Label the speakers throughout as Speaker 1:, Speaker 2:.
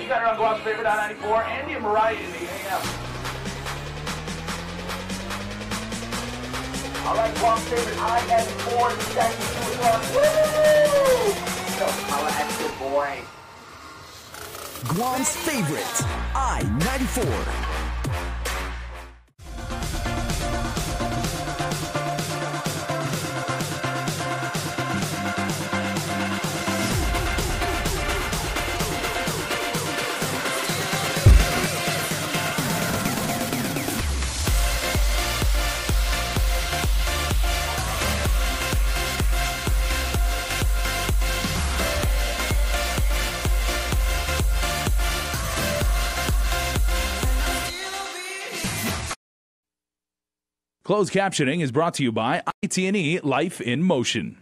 Speaker 1: Center on Guam's favorite I-94, Andy and Mariah in the AM. All right, Guam's favorite I-94 in the second 2 o'clock. Woo! So, holla at your boy.
Speaker 2: Guam's favorite, I-94.
Speaker 3: Closed captioning is brought to you by IT&E Life in Motion.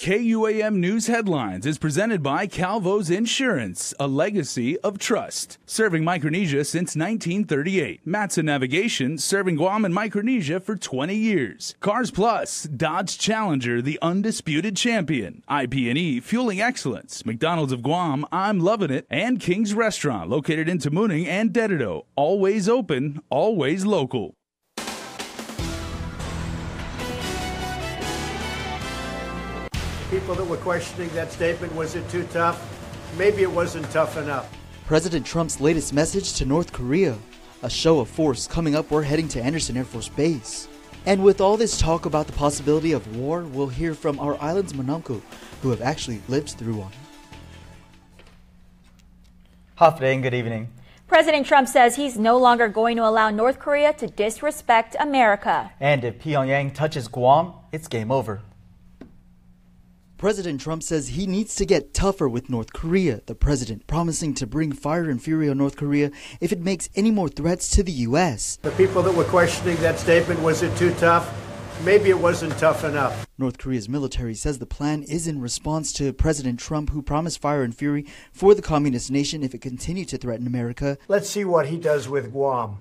Speaker 3: KUAM News Headlines is presented by Calvo's Insurance, a legacy of trust. Serving Micronesia since 1938. Matson Navigation, serving Guam and Micronesia for 20 years. Cars Plus, Dodge Challenger, the undisputed champion. IP&E, fueling excellence. McDonald's of Guam, I'm loving it. And King's Restaurant, located in Tamuning and Dededo. Always open, always local.
Speaker 4: People that were questioning that statement, was it too tough? Maybe it wasn't tough enough.
Speaker 5: President Trump's latest message to North Korea. A show of force coming up. We're heading to Andersen Air Force Base. And with all this talk about the possibility of war, we'll hear from our island's Manamko, who have actually lived through one.
Speaker 6: Half day and good evening.
Speaker 7: President Trump says he's no longer going to allow North Korea to disrespect America.
Speaker 6: And if Pyongyang touches Guam, it's game over.
Speaker 5: President Trump says he needs to get tougher with North Korea, the president promising to bring fire and fury on North Korea if it makes any more threats to the U.S.
Speaker 4: The people that were questioning that statement, was it too tough? Maybe it wasn't tough enough.
Speaker 5: North Korea's military says the plan is in response to President Trump, who promised fire and fury for the communist nation if it continued to threaten America.
Speaker 4: Let's see what he does with Guam.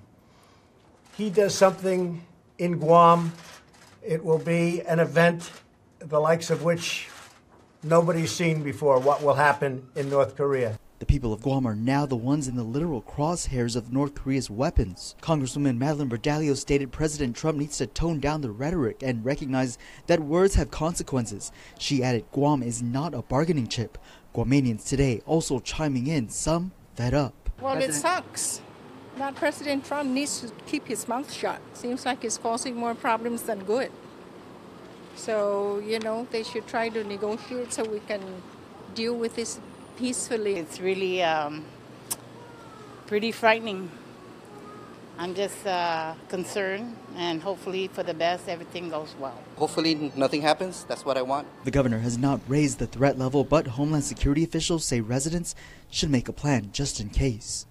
Speaker 4: He does something in Guam. It will be an event the likes of which nobody's seen before. What will happen in North Korea?
Speaker 5: The people of Guam are now the ones in the literal crosshairs of North Korea's weapons. Congresswoman Madeline Berdalio stated President Trump needs to tone down the rhetoric and recognize that words have consequences. She added Guam is not a bargaining chip. Guamanians today also chiming in, some fed up.
Speaker 8: Well, it sucks. That President Trump needs to keep his mouth shut. Seems like he's causing more problems than good. So, you know, they should try to negotiate so we can deal with this peacefully.
Speaker 9: It's really pretty frightening. I'm just concerned, and hopefully for the best, everything goes well.
Speaker 10: Hopefully nothing happens. That's what I want.
Speaker 5: The governor has not raised the threat level, but Homeland Security officials say residents should make a plan just in case.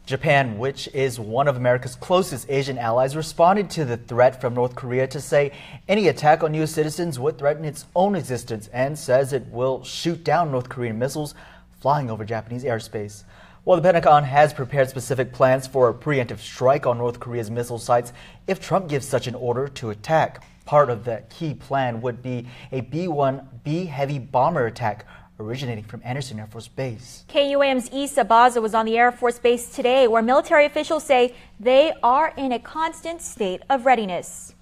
Speaker 6: Japan, which is one of America's closest Asian allies, responded to the threat from North Korea to say any attack on U.S. citizens would threaten its own existence, and says it will shoot down North Korean missiles flying over Japanese airspace. While the Pentagon has prepared specific plans for a preemptive strike on North Korea's missile sites if Trump gives such an order to attack. Part of the key plan would be a B-1B heavy bomber attack originating from Andersen Air Force Base.
Speaker 7: KUAM's Issa Baza was on the Air Force Base today, where military officials say they are in a constant state of readiness.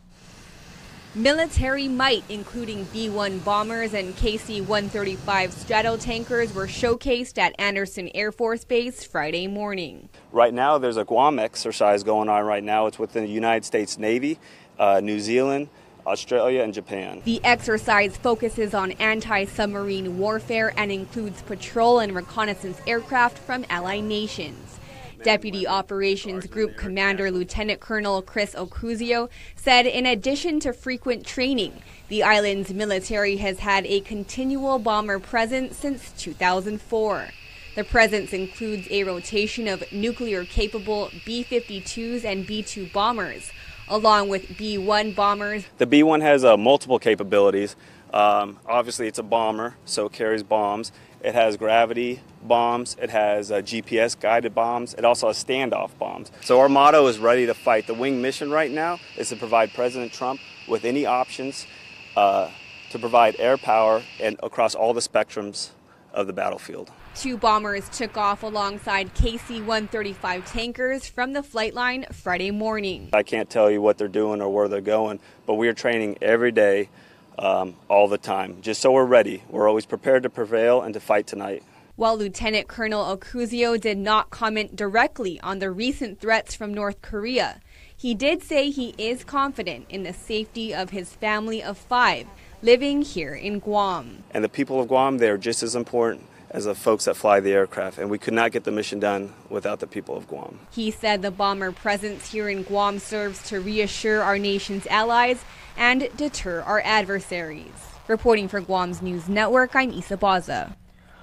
Speaker 11: Military might, including B-1 bombers and KC-135 stratotankers, were showcased at Andersen Air Force Base Friday morning.
Speaker 12: Right now, there's a Guam exercise going on right now. It's within the United States Navy, New Zealand, Australia, and Japan.
Speaker 11: The exercise focuses on anti-submarine warfare and includes patrol and reconnaissance aircraft from allied nations. Deputy Operations Group Commander Lieutenant Colonel Chris Ocuzio said in addition to frequent training, the island's military has had a continual bomber presence since 2004. The presence includes a rotation of nuclear-capable B-52s and B-2 bombers, along with B-1 bombers.
Speaker 12: The B-1 has multiple capabilities. Obviously, it's a bomber, so it carries bombs. It has gravity bombs. It has GPS-guided bombs. It also has standoff bombs. So our motto is ready to fight. The wing mission right now is to provide President Trump with any options to provide air power and across all the spectrums of the battlefield.
Speaker 11: Two bombers took off alongside KC-135 tankers from the flight line Friday morning.
Speaker 12: I can't tell you what they're doing or where they're going, but we are training every day, all the time, just so we're ready. We're always prepared to prevail and to fight tonight.
Speaker 11: While Lieutenant Colonel Okuzio did not comment directly on the recent threats from North Korea, he did say he is confident in the safety of his family of 5 living here in Guam.
Speaker 12: And the people of Guam, they are just as important as the folks that fly the aircraft, and we could not get the mission done without the people of Guam.
Speaker 11: He said the bomber presence here in Guam serves to reassure our nation's allies and deter our adversaries. Reporting for Guam's News Network, I'm Isa Baza.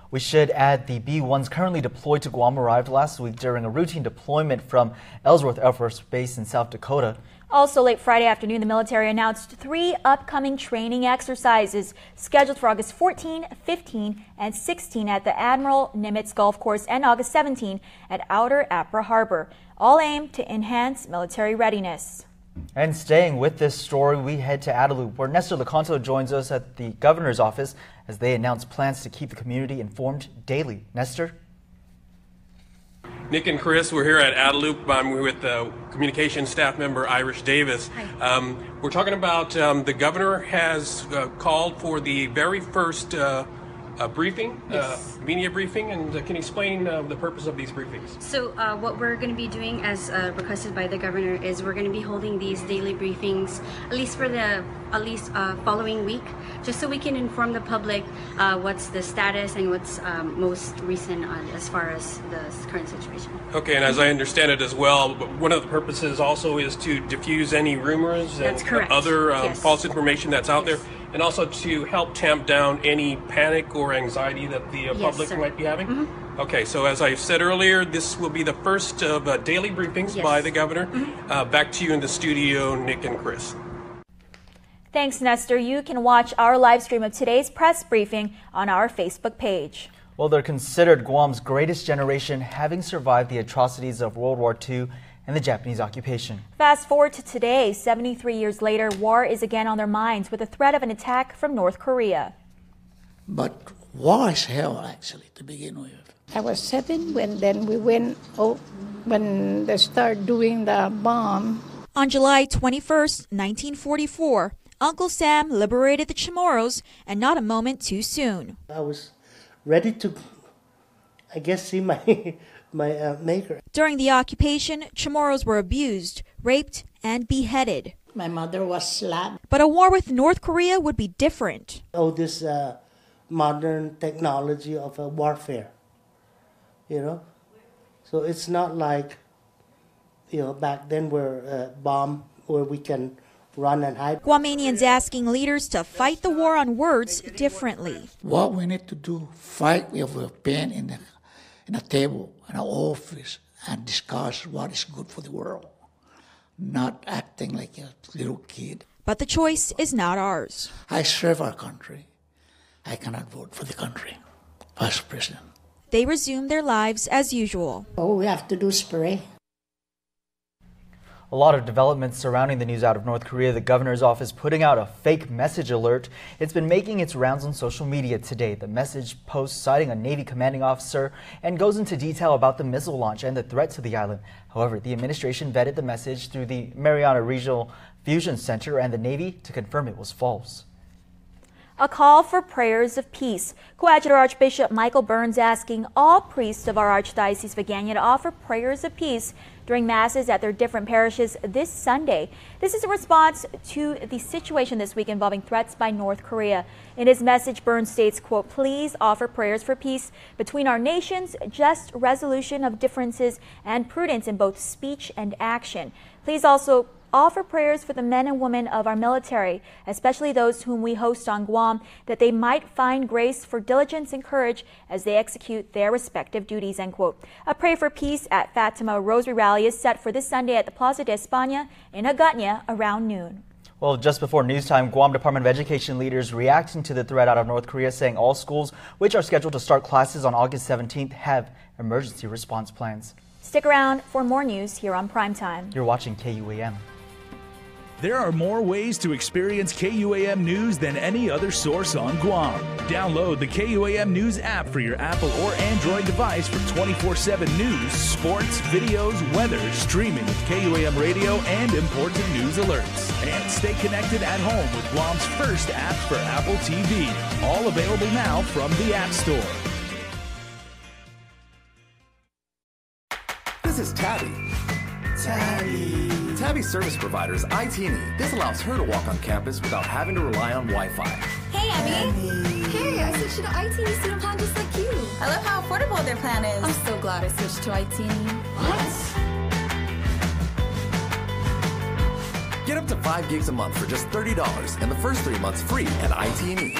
Speaker 6: We should add the B-1s currently deployed to Guam arrived last week during a routine deployment from Ellsworth Air Force Base in South Dakota.
Speaker 7: Also late Friday afternoon, the military announced 3 upcoming training exercises scheduled for August 14, 15, and 16 at the Admiral Nimitz Golf Course and August 17 at Outer Apra Harbor, all aimed to enhance military readiness.
Speaker 6: And staying with this story, we head to Adelup, where Nestor Lecanto joins us at the governor's office as they announce plans to keep the community informed daily. Nestor?
Speaker 13: Nick and Chris, we're here at Adelup. I'm with communications staff member Irish Davis. We're talking about the governor has called for the very first briefing, media briefing, and can you explain the purpose of these briefings?
Speaker 14: So what we're going to be doing as requested by the governor is we're going to be holding these daily briefings at least for the following week, just so we can inform the public what's the status and what's most recent as far as the current situation.
Speaker 13: Okay, and as I understand it as well, one of the purposes also is to diffuse any rumors and other false information that's out there, and also to help tamp down any panic or anxiety that the public might be having? Okay, so as I said earlier, this will be the first of daily briefings by the governor. Back to you in the studio, Nick and Chris.
Speaker 7: Thanks, Nestor. You can watch our live stream of today's press briefing on our Facebook page.
Speaker 6: Well, they're considered Guam's greatest generation, having survived the atrocities of World War II and the Japanese occupation.
Speaker 7: Fast forward to today, 73 years later, war is again on their minds with the threat of an attack from North Korea.
Speaker 15: But war is hell, actually, to begin with.
Speaker 8: I was 7 when we went when they started doing the bomb.
Speaker 7: On July 21st, 1944, Uncle Sam liberated the Chamorros, and not a moment too soon.
Speaker 16: I was ready to, I guess, see my maker.
Speaker 7: During the occupation, Chamorros were abused, raped, and beheaded.
Speaker 17: My mother was slapped.
Speaker 7: But a war with North Korea would be different.
Speaker 16: Oh, this modern technology of warfare, you know? So it's not like, you know, back then where bomb where we can run and hide.
Speaker 7: Guamanians asking leaders to fight the war on words differently.
Speaker 15: What we need to do, fight with a pen in a table, in an office, and discuss what is good for the world, not acting like a little kid.
Speaker 7: But the choice is not ours.
Speaker 15: I serve our country. I cannot vote for the country, Vice President.
Speaker 7: They resume their lives as usual.
Speaker 17: All we have to do is pray.
Speaker 6: A lot of developments surrounding the news out of North Korea. The governor's office putting out a fake message alert. It's been making its rounds on social media today. The message posts citing a Navy commanding officer and goes into detail about the missile launch and the threat to the island. However, the administration vetted the message through the Mariana Regional Fusion Center and the Navy to confirm it was false.
Speaker 7: A call for prayers of peace. Coadjutor Archbishop Michael Burns asking all priests of our Archdiocese of Agana to offer prayers of peace during masses at their different parishes this Sunday. This is a response to the situation this week involving threats by North Korea. In his message, Burns states, quote, "Please offer prayers for peace between our nations, just resolution of differences, and prudence in both speech and action. Please also offer prayers for the men and women of our military, especially those whom we host on Guam, that they might find grace for diligence and courage as they execute their respective duties," end quote. A Pray for Peace at Fatima Rosary Rally is set for this Sunday at the Plaza de España in Agana around noon.
Speaker 6: Well, just before news time, Guam Department of Education leaders reacting to the threat out of North Korea, saying all schools which are scheduled to start classes on August 17th have emergency response plans.
Speaker 7: Stick around for more news here on Primetime.
Speaker 6: You're watching KUAM.
Speaker 3: There are more ways to experience KUAM News than any other source on Guam. Download the KUAM News app for your Apple or Android device for 24/7 news, sports, videos, weather, streaming with KUAM radio, and important news alerts. And stay connected at home with Guam's first app for Apple TV. All available now from the App Store.
Speaker 2: This is Tabby. Tabby's service provider is IT&E. This allows her to walk on campus without having to rely on Wi-Fi.
Speaker 18: Hey, Abby. Hey, I switched to the IT&E student plan just like you. I love how affordable their plan is. I'm so glad I switched to IT&E. What?
Speaker 2: Get up to 5 gigs a month for just $30 and the first 3 months free at IT&E.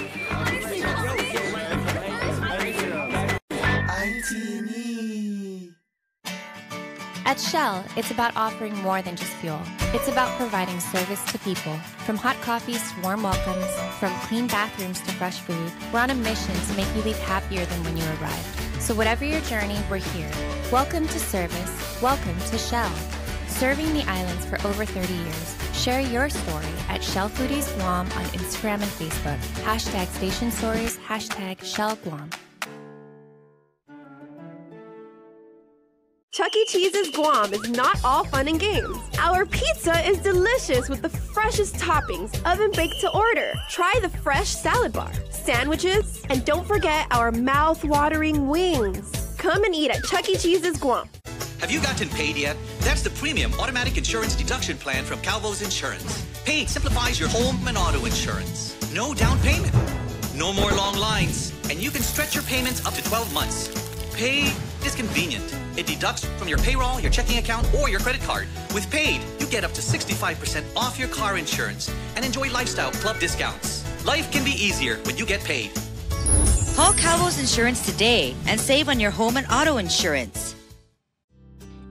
Speaker 19: At Shell, it's about offering more than just fuel. It's about providing service to people. From hot coffees to warm welcomes, from clean bathrooms to fresh food, we're on a mission to make you leave happier than when you arrived. So whatever your journey, we're here. Welcome to service. Welcome to Shell. Serving the islands for over 30 years. Share your story at Shell Foodies Guam on Instagram and Facebook. Hashtag Station Stories, hashtag Shell Guam.
Speaker 20: Chuck E. Cheese's Guam is not all fun and games. Our pizza is delicious with the freshest toppings, oven-baked to order. Try the fresh salad bar, sandwiches, and don't forget our mouth-watering wings. Come and eat at Chuck E. Cheese's Guam.
Speaker 21: Have you gotten paid yet? That's the premium automatic insurance deduction plan from Calvo's Insurance. Paid simplifies your home and auto insurance. No down payment. No more long lines. And you can stretch your payments up to 12 months. Paid is convenient. It deducts from your payroll, your checking account, or your credit card. With Paid, you get up to 65% off your car insurance and enjoy lifestyle club discounts. Life can be easier when you get paid.
Speaker 22: Call Calvo's Insurance today and save on your home and auto insurance.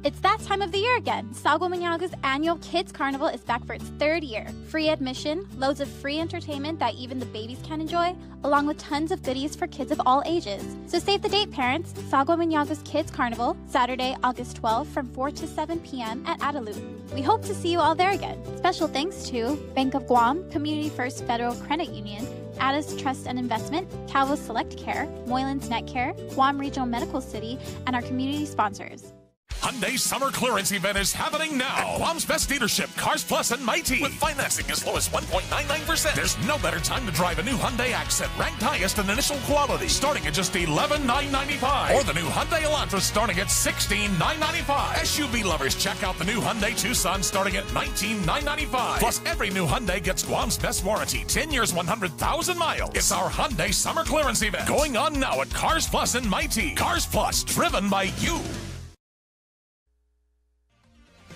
Speaker 23: It's that time of the year again. Salgo Managa's annual Kids Carnival is back for its 3rd year. Free admission, loads of free entertainment that even the babies can enjoy, along with tons of goodies for kids of all ages. So save the date, parents. Salgo Managa's Kids Carnival, Saturday, August 12th from 4 to 7 p.m. at Adelut. We hope to see you all there again. Special thanks to Bank of Guam, Community First Federal Credit Union, Addis Trust and Investment, Calvo Select Care, Moylan's Net Care, Guam Regional Medical City, and our community sponsors.
Speaker 24: Hyundai's summer clearance event is happening now. Guam's best dealership, Cars Plus and Mighty. With financing as low as 1.99%. There's no better time to drive a new Hyundai Accent, ranked highest in initial quality, starting at just $11,995. Or the new Hyundai Elantra starting at $16,995. SUV lovers, check out the new Hyundai Tucson starting at $19,995. Plus, every new Hyundai gets Guam's best warranty, 10 years, 100,000 miles. It's our Hyundai summer clearance event going on now at Cars Plus and Mighty. Cars Plus, driven by you.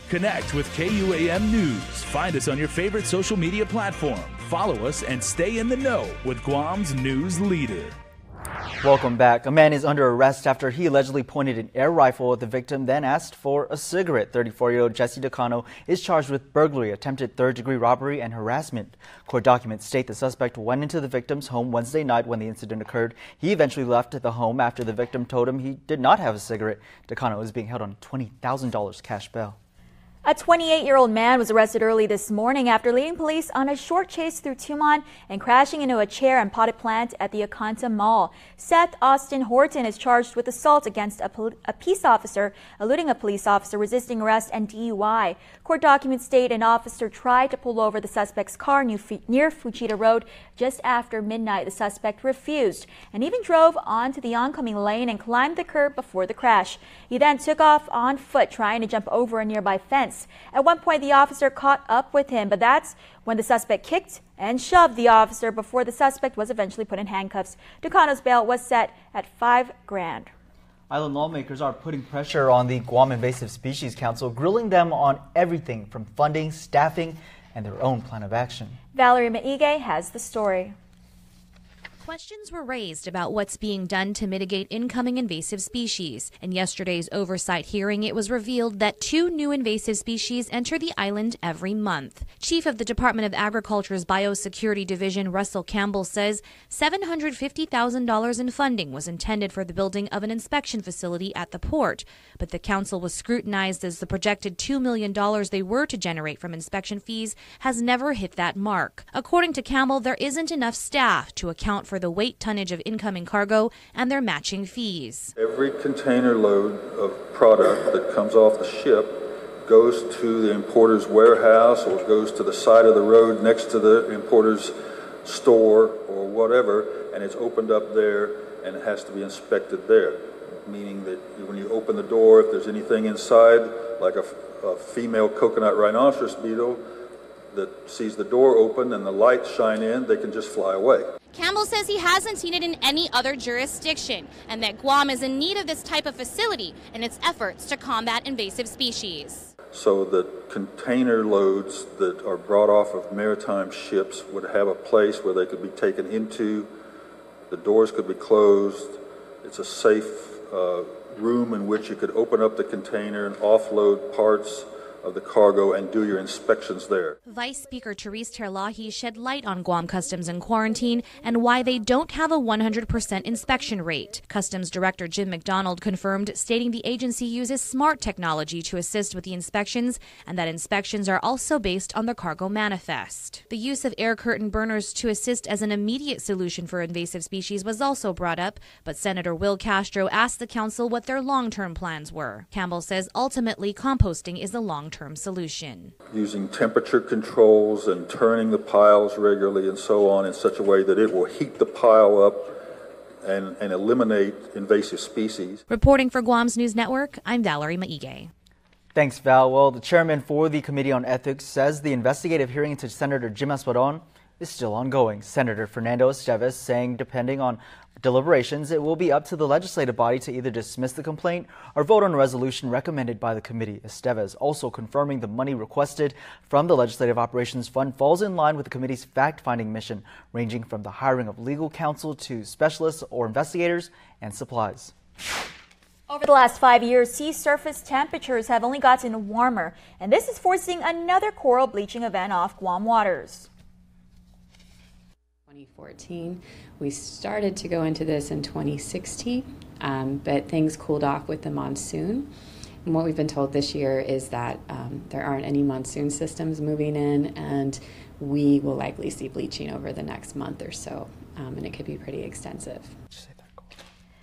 Speaker 3: Connect with KUAM News. Find us on your favorite social media platform. Follow us and stay in the know with Guam's news leader.
Speaker 6: Welcome back. A man is under arrest after he allegedly pointed an air rifle at the victim, then asked for a cigarette. 34-year-old Jesse Decano is charged with burglary, attempted third-degree robbery, and harassment. Court documents state the suspect went into the victim's home Wednesday night when the incident occurred. He eventually left the home after the victim told him he did not have a cigarette. Decano is being held on $20,000 cash bail.
Speaker 7: A 28-year-old man was arrested early this morning after leading police on a short chase through Tumon and crashing into a chair and potted plant at the Akanta Mall. Seth Austin Horton is charged with assault against a peace officer, eluding a police officer, resisting arrest, and DUI. Court documents state an officer tried to pull over the suspect's car near Fujita Road just after midnight. The suspect refused and even drove onto the oncoming lane and climbed the curb before the crash. He then took off on foot, trying to jump over a nearby fence. At one point, the officer caught up with him, but that's when the suspect kicked and shoved the officer before the suspect was eventually put in handcuffs. Decano's bail was set at $5,000.
Speaker 6: Island lawmakers are putting pressure on the Guam Invasive Species Council, grilling them on everything from funding, staffing, and their own plan of action.
Speaker 7: Valerie Maige has the story.
Speaker 1: Questions were raised about what's being done to mitigate incoming invasive species. In yesterday's oversight hearing, it was revealed that 2 new invasive species enter the island every month. Chief of the Department of Agriculture's Biosecurity Division, Russell Campbell, says $750,000 in funding was intended for the building of an inspection facility at the port, but the council was scrutinized as the projected $2 million they were to generate from inspection fees has never hit that mark. According to Campbell, there isn't enough staff to account for the weight tonnage of incoming cargo and their matching fees.
Speaker 4: Every container load of product that comes off the ship goes to the importer's warehouse or goes to the side of the road next to the importer's store or whatever, and it's opened up there and it has to be inspected there. Meaning that when you open the door, if there's anything inside, like a female coconut rhinoceros beetle that sees the door open and the lights shine in, they can just fly away.
Speaker 1: Campbell says he hasn't seen it in any other jurisdiction and that Guam is in need of this type of facility in its efforts to combat invasive species.
Speaker 4: So that container loads that are brought off of maritime ships would have a place where they could be taken into, the doors could be closed, it's a safe room in which you could open up the container and offload parts of the cargo and do your inspections there.
Speaker 1: Vice Speaker Therese Terlahi shed light on Guam Customs and Quarantine and why they don't have a 100% inspection rate. Customs Director Jim McDonald confirmed, stating the agency uses smart technology to assist with the inspections and that inspections are also based on the cargo manifest. The use of air curtain burners to assist as an immediate solution for invasive species was also brought up, but Senator Will Castro asked the council what their long-term plans were. Campbell says ultimately composting is a long-term solution.
Speaker 4: Using temperature controls and turning the piles regularly and so on in such a way that it will heat the pile up and eliminate invasive species.
Speaker 1: Reporting for Guam's News Network, I'm Valerie Maige.
Speaker 6: Thanks, Val. Well, the chairman for the Committee on Ethics says the investigative hearing into Senator Jim Esperon is still ongoing. Senator Fernando Esteves saying depending on deliberations, it will be up to the legislative body to either dismiss the complaint or vote on a resolution recommended by the committee. Esteves also confirming the money requested from the Legislative Operations Fund falls in line with the committee's fact-finding mission, ranging from the hiring of legal counsel to specialists or investigators and supplies.
Speaker 7: Over the last 5 years, sea surface temperatures have only gotten warmer, and this is forcing another coral bleaching event off Guam waters.
Speaker 9: 2014. We started to go into this in 2016, but things cooled off with the monsoon. And what we've been told this year is that there aren't any monsoon systems moving in, and we will likely see bleaching over the next month or so, and it could be pretty extensive.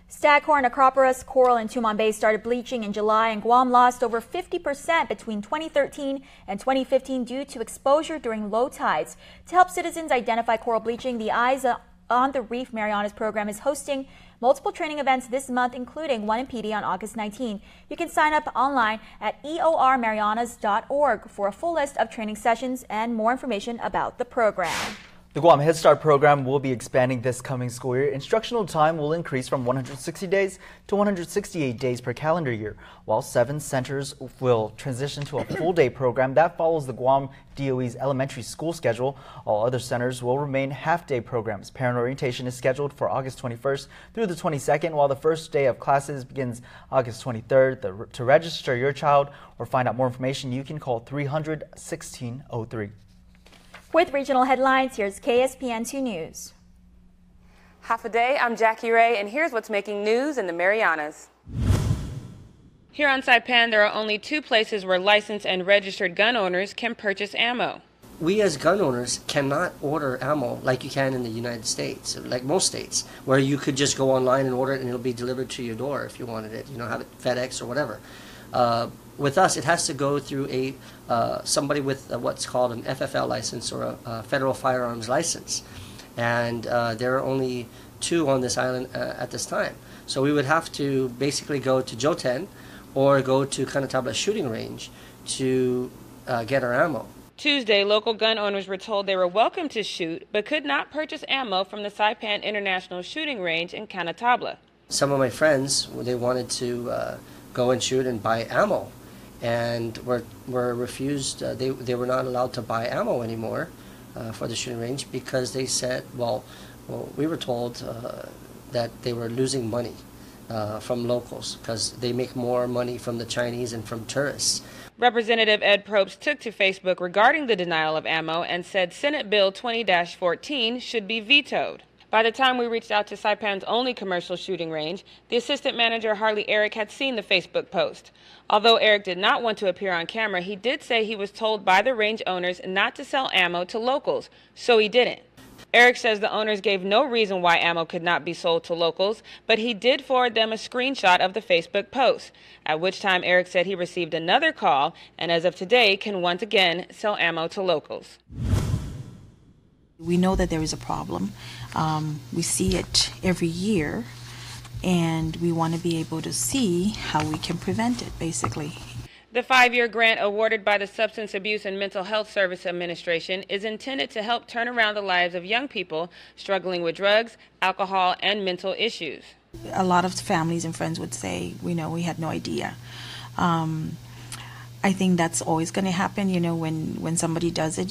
Speaker 7: Staghorn, Acropolis, coral in Tumon Bay started bleaching in July, and Guam lost over 50% between 2013 and 2015 due to exposure during low tides. To help citizens identify coral bleaching, the Eyes on the Reef Marianas program is hosting multiple training events this month, including one in PD on August 19. You can sign up online at eormarianas.org for a full list of training sessions and more information about the program.
Speaker 6: The Guam Head Start program will be expanding this coming school year. Instructional time will increase from 160 days to 168 days per calendar year, while 7 centers will transition to a full-day program that follows the Guam DOE's elementary school schedule. All other centers will remain half-day programs. Parent orientation is scheduled for August 21st through the 22nd, while the first day of classes begins August 23rd. To register your child or find out more information, you can call 300-1603.
Speaker 7: With regional headlines, here's KSPN 2 News.
Speaker 10: Half a day, I'm Jackie Ray, and here's what's making news in the Marianas. Here on Saipan, there are only 2 places where licensed and registered gun owners can purchase ammo.
Speaker 25: We as gun owners cannot order ammo like you can in the United States, like most states, where you could just go online and order it and it'll be delivered to your door if you wanted it, have it FedEx or whatever. With us, it has to go through somebody with what's called an FFL license or a federal firearms license. And there are only 2 on this island at this time. So we would have to basically go to Joten or go to Canatabla shooting range to get our ammo.
Speaker 10: Tuesday, local gun owners were told they were welcome to shoot, but could not purchase ammo from the Saipan International Shooting Range in Canatabla.
Speaker 25: Some of my friends, they wanted to go and shoot and buy ammo, and were refused. They were not allowed to buy ammo anymore for the shooting range because they said, well, Well, we were told that they were losing money from locals because they make more money from the Chinese and from tourists.
Speaker 10: Representative Ed Probst took to Facebook regarding the denial of ammo and said Senate Bill 20-14 should be vetoed. By the time we reached out to Saipan's only commercial shooting range, the assistant manager Harley Eric had seen the Facebook post. Although Eric did not want to appear on camera, he did say he was told by the range owners not to sell ammo to locals, so he didn't. Eric says the owners gave no reason why ammo could not be sold to locals, but he did forward them a screenshot of the Facebook post, at which time Eric said he received another call and as of today can once again sell ammo to locals.
Speaker 5: We know that there is a problem. We see it every year, and we want to be able to see how we can prevent it, basically.
Speaker 10: The 5-year grant awarded by the Substance Abuse and Mental Health Service Administration is intended to help turn around the lives of young people struggling with drugs, alcohol, and mental issues.
Speaker 5: A lot of families and friends would say, we had no idea. I think that's always going to happen, when somebody does it,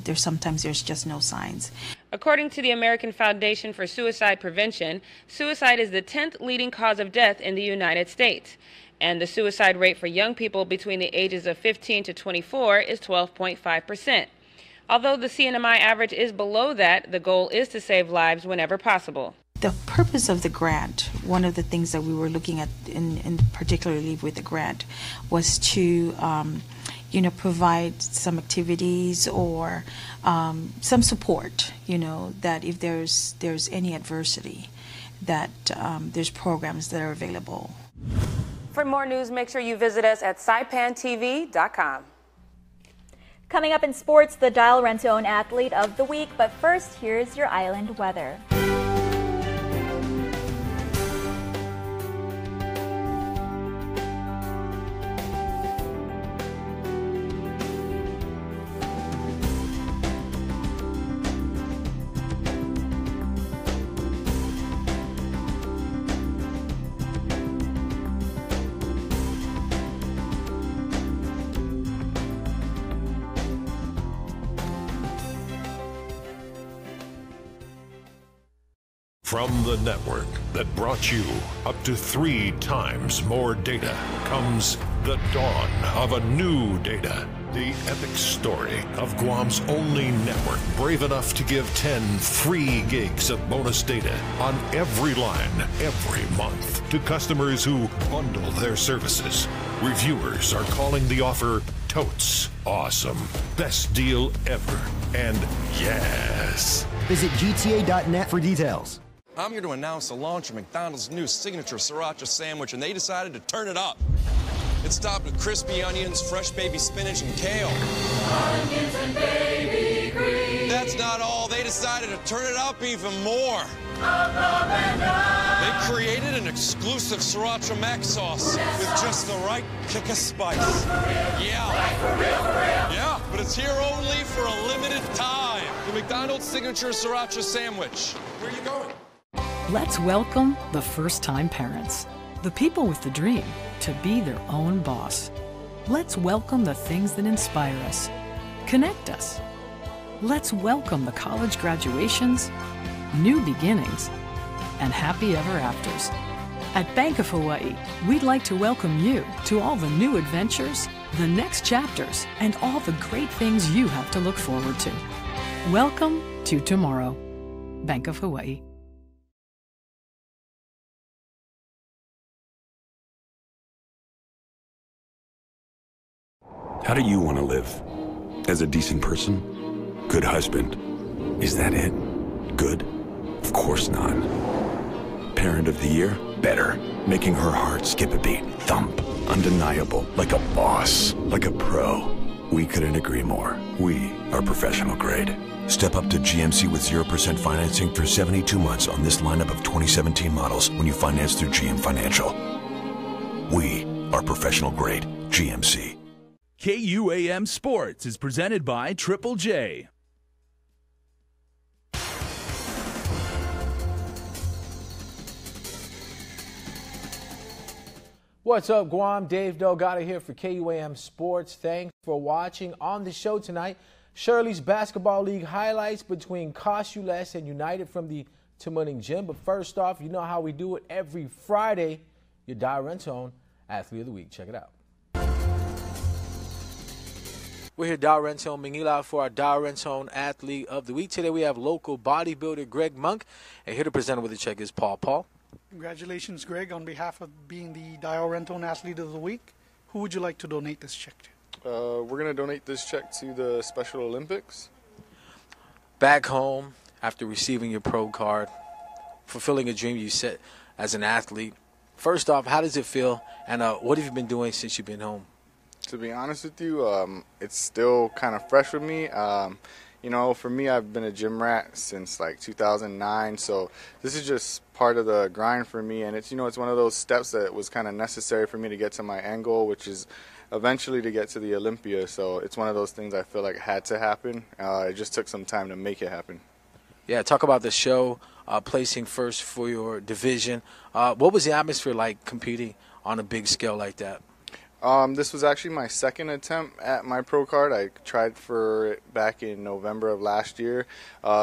Speaker 5: there's just no signs.
Speaker 10: According to the American Foundation for Suicide Prevention, suicide is the 10th leading cause of death in the United States. And the suicide rate for young people between the ages of 15 to 24 is 12.5%. Although the CNMI average is below that, the goal is to save lives whenever possible.
Speaker 5: The purpose of the grant, one of the things that we were looking at, in particularly with the grant, was to provide some activities or some support, that if there's any adversity, that there's programs that are available.
Speaker 10: For more news, make sure you visit us at saipantv.com.
Speaker 7: Coming up in sports, the Dial Rent-to-Own Athlete of the Week. But first, here's your island weather.
Speaker 24: From the network that brought you up to 3 times more data comes the dawn of a new data. The epic story of Guam's only network brave enough to give 10 free gigs of bonus data on every line every month to customers who bundle their services. Reviewers are calling the offer totes awesome, best deal ever, and yes.
Speaker 11: Visit GTA.net for details.
Speaker 12: I'm here to announce the launch of McDonald's new signature sriracha sandwich, and they decided to turn it up. It's topped with crispy onions, fresh baby spinach, and kale. Onions and baby cream. That's not all. They decided to turn it up even more. They created an exclusive sriracha mac sauce with just the right kick of spice. Yeah, but it's here only for a limited time. The McDonald's signature sriracha sandwich. Where are you going?
Speaker 13: Let's welcome the first-time parents, the people with the dream to be their own boss. Let's welcome the things that inspire us, connect us. Let's welcome the college graduations, new beginnings, and happy ever afters. At Bank of Hawaii, we'd like to welcome you to all the new adventures, the next chapters, and all the great things you have to look forward to. Welcome to tomorrow. Bank of Hawaii.
Speaker 14: How do you want to live? As a decent person? Good husband? Is that it? Good? Of course not. Parent of the year? Better. Making her heart skip a beat. Thump. Undeniable. Like a boss. Like a pro. We couldn't agree more. We are professional grade. Step up to GMC with 0% financing through 72 months on this lineup of 2017 models when you finance through GM Financial. We are professional grade. GMC.
Speaker 3: KUAM Sports is presented by Triple J.
Speaker 26: What's up, Guam? Dave Delgado here for KUAM Sports. Thanks for watching. On the show tonight,
Speaker 8: Shirley's Basketball League highlights between KUAM and United from the Timoning Gym. But first off, you know how we do it every Friday. Your Dar Rentone Athlete of the Week. Check it out. We're here, Dar Rentone Mingila, for our Dar Rentone Athlete of the Week. Today we have local bodybuilder Greg Monk, and here to present with the check is Paul. Paul.
Speaker 15: Congratulations, Greg, on behalf of being the Dar Rentone Athlete of the Week. Who would you like to donate this check to?
Speaker 16: We're going to donate this check to the Special Olympics.
Speaker 8: Back home, after receiving your pro card, fulfilling a dream you set as an athlete. First off, how does it feel, and what have you been doing since you've been home?
Speaker 16: To be honest with you, it's still kind of fresh with me. You know, for me, I've been a gym rat since like 2009, so this is just part of the grind for me, and it's, you know, it's one of those steps that was kind of necessary for me to get to my end goal, which is eventually to get to the Olympia. So it's one of those things I feel like had to happen. It just took some time to make it happen.
Speaker 8: Yeah, talk about the show, placing first for your division. What was the atmosphere like competing on a big scale like that?
Speaker 16: This was actually my second attempt at my pro card. I tried for it back in November of last year.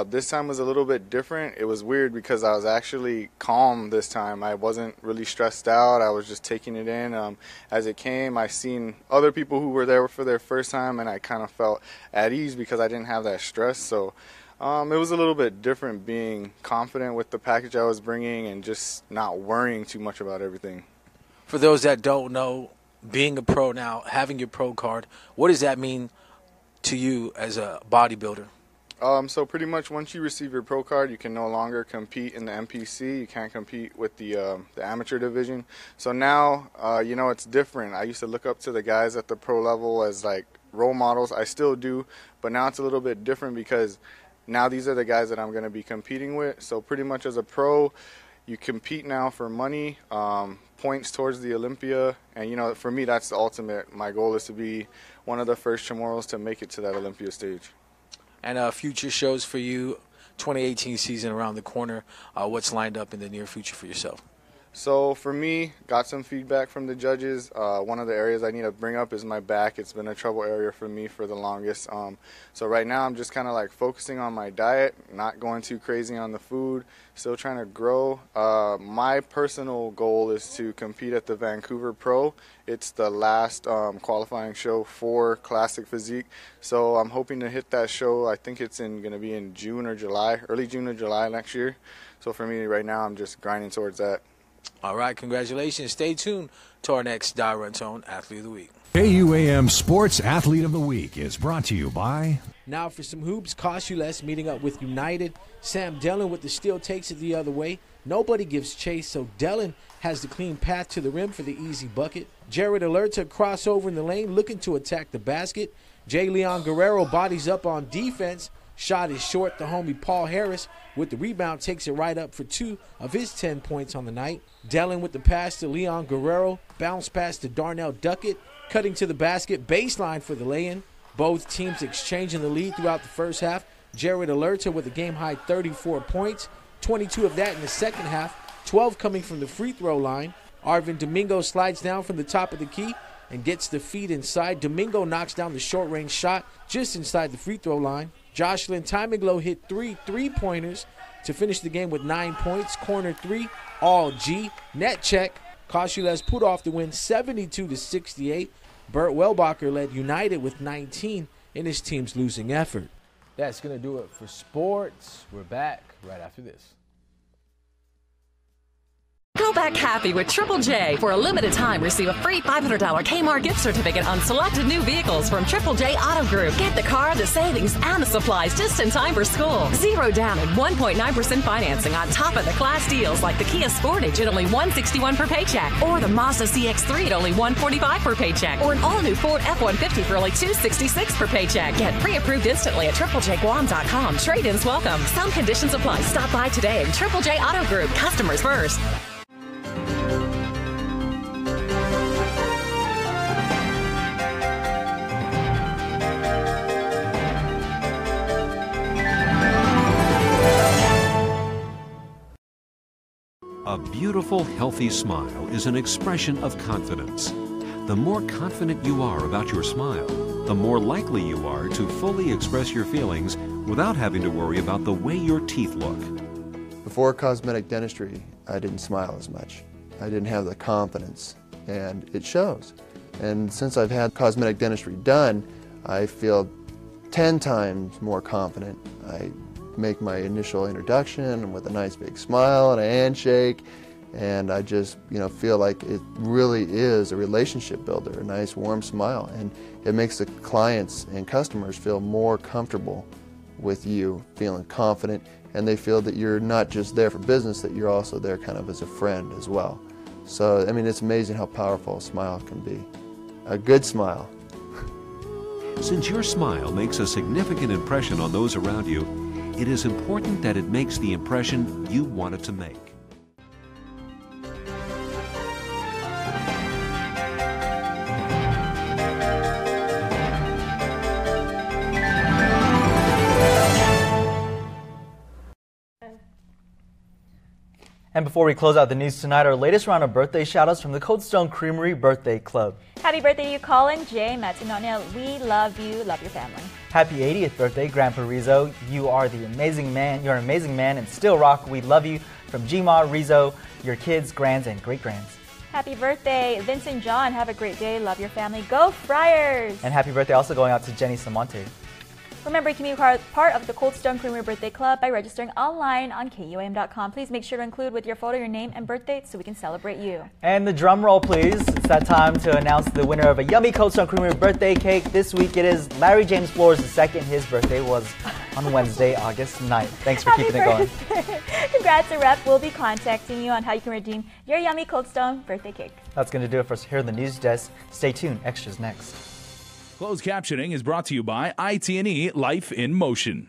Speaker 16: This time was a little bit different. It was weird because I was actually calm this time. I wasn't really stressed out. I was just taking it in as it came. I seen other people who were there for their first time, and I kind of felt at ease because I didn't have that stress. So it was a little bit different being confident with the package I was bringing and just not worrying too much about everything.
Speaker 8: For those that don't know, being a pro now, having your pro card, what does that mean to you as a bodybuilder?
Speaker 16: So pretty much once you receive your pro card, you can no longer compete in the MPC. You can't compete with the amateur division. So now, you know, it's different. I used to look up to the guys at the pro level as like role models. I still do, but now it's a little bit different because now these are the guys that I'm going to be competing with. So pretty much as a pro, you compete now for money, points towards the Olympia, and you know, for me, that's the ultimate. My goal is to be one of the first Chamorros to make it to that Olympia stage.
Speaker 8: And future shows for you, 2018 season around the corner. What's lined up in the near future for yourself?
Speaker 16: So for me, got some feedback from the judges. One of the areas I need to bring up is my back. It's been a trouble area for me for the longest. So right now I'm just kind of like focusing on my diet, not going too crazy on the food, still trying to grow. My personal goal is to compete at the Vancouver Pro. It's the last qualifying show for Classic Physique. So I'm hoping to hit that show. I think it's going to be in June or July, early June or July next year. So for me right now, I'm just grinding towards that.
Speaker 8: All right, congratulations. Stay tuned to our next Dar Rentone Athlete of the Week.
Speaker 11: KUAM Sports Athlete of the Week is brought to you by...
Speaker 8: Now for some hoops, KUAM meeting up with United. Sam Dellin with the steal takes it the other way. Nobody gives chase, so Dellin has the clean path to the rim for the easy bucket. Jared Alerta crossover in the lane, looking to attack the basket. J. Leon Guerrero bodies up on defense. Shot is short. The homie Paul Harris with the rebound takes it right up for 2 of his 10 points on the night. Dellin with the pass to Leon Guerrero. Bounce pass to Darnell Duckett. Cutting to the basket. Baseline for the lay-in. Both teams exchanging the lead throughout the first half. Jared Alerta with a game-high 34 points. 22 of that in the second half. 12 coming from the free throw line. Arvin Domingo slides down from the top of the key and gets the feed inside. Domingo knocks down the short-range shot just inside the free throw line. Jocelyn Timinglow hit 3 3-pointers to finish the game with 9 points. Corner 3, all G. Net check. Kosciuszko put off the win 72-68. Burt Welbacher led United with 19 in his team's losing effort. That's going to do it for sports. We're back right after this.
Speaker 17: Go back happy with Triple J. For a limited time, receive a free $500 Kmart gift certificate on selected new vehicles from Triple J Auto Group. Get the car, the savings, and the supplies just in time for school. 0 down and 1.9% financing on top of the class deals like the Kia Sportage at only $161 per paycheck, or the Mazda CX-3 at only $145 per paycheck, or an all-new Ford F-150 for only $266 per paycheck. Get pre-approved instantly at TripleJGuam.com. Trade-ins welcome. Some conditions apply. Stop by today. Triple J Auto Group. Customers first.
Speaker 18: A beautiful, healthy smile is an expression of confidence.
Speaker 11: The more confident you are about your smile, the more likely you are to fully express your feelings without having to worry about the way your teeth look.
Speaker 2: Before cosmetic dentistry, I didn't smile as much. I didn't have the confidence, and it shows. And since I've had cosmetic dentistry done, I feel 10 times more confident. I make my initial introduction with a nice big smile and a handshake, and I just feel like it really is a relationship builder, a nice warm smile, and it makes the clients and customers feel more comfortable with you, feeling confident, and they feel that you're not just there for business, that you're also there kind of as a friend as well. So, I mean, it's amazing how powerful a smile can be. A good smile.
Speaker 11: Since your smile makes a significant impression on those around you, it is important that it makes the impression you want it to make.
Speaker 6: And before we close out the news tonight, our latest round of birthday shout-outs from the Cold Stone Creamery Birthday Club.
Speaker 7: Happy birthday to you, Colin J. Matsunonia. We love you, love your family.
Speaker 6: Happy 80th birthday, Grandpa Rizzo. You are the amazing man. You're an amazing man and still rock. We love you. From Gma, Rizzo, your kids, grands, and great-grands.
Speaker 7: Happy birthday, Vincent John. Have a great day. Love your family. Go Friars!
Speaker 6: And happy birthday also going out to Jenny Samonte.
Speaker 7: Remember, you can be part of the Cold Stone Creamery Birthday Club by registering online on KUAM.com. Please make sure to include with your photo your name and birth date so we can celebrate you.
Speaker 6: And the drum roll, please. It's that time to announce the winner of a yummy Cold Stone Creamery birthday cake. This week it is Larry James Flores II. His birthday was on Wednesday, August 9th. Thanks for keeping it going.
Speaker 7: Congrats, a rep will be contacting you on how you can redeem your yummy Cold Stone birthday cake.
Speaker 6: That's going to do it for us here in the news desk. Stay tuned. Extras next.
Speaker 3: Closed captioning is brought to you by IT&E Life in Motion.